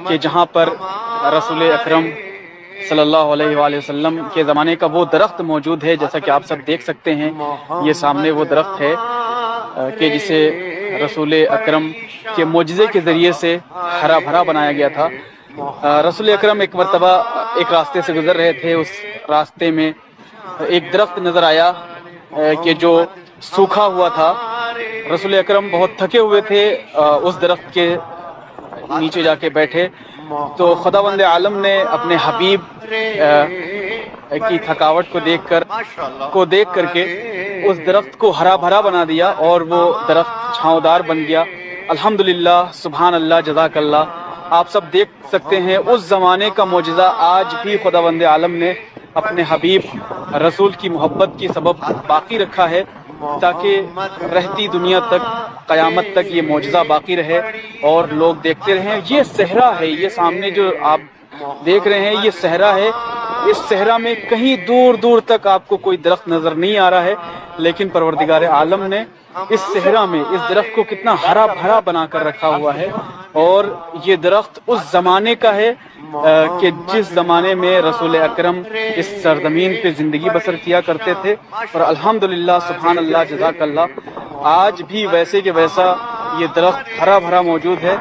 کہ جہاں پر رسول اکرم صلی اللہ علیہ وآلہ وسلم کے زمانے کا وہ درخت موجود ہے، جیسا کہ آپ سب دیکھ سکتے ہیں یہ سامنے وہ درخت ہے کہ جسے رسول اکرم کے معجزے کے ذریعے سے ہرا بھرا بنایا گیا تھا۔ رسول اکرم ایک مرتبہ ایک راستے سے گزر رہے تھے، اس راستے میں ایک درخت نظر آیا کہ جو سوکھا ہوا تھا۔ رسول اکرم بہت تھکے ہوئے تھے، اس درخت کے نیچے جا کے بیٹھے تو خداوند عالم نے اپنے حبیب کی تھکاوٹ کو دیکھ کر کے اس درخت کو ہرا بھرا بنا دیا اور وہ درخت چھاؤں دار بن گیا۔ الحمدللہ، سبحان اللہ، جزاک اللہ۔ آپ سب دیکھ سکتے ہیں اس زمانے کا معجزہ آج بھی خداوند عالم نے اپنے حبیب رسول کی محبت کی سبب باقی رکھا ہے، تاکہ رہتی دنیا تک، قیامت تک یہ معجزہ باقی رہے اور لوگ دیکھتے رہیں۔ یہ صحرا ہے، یہ سامنے جو آپ دیکھ رہے ہیں یہ صحرا ہے۔ اس صحرا میں کہیں دور دور تک آپ کو کوئی درخت نظر نہیں آ رہا ہے، لیکن پروردگار عالم نے اس صحرا میں اس درخت کو کتنا ہرا بھرا بنا کر رکھا ہوا ہے۔ اور یہ درخت اس زمانے کا ہے کہ جس زمانے میں رسول اکرم اس سرزمین پہ زندگی بسر کیا کرتے تھے، اور الحمدللہ، سبحان اللہ، جزاک اللہ، آج بھی ویسے کہ ویسا یہ درخت ہرا بھرا موجود ہے۔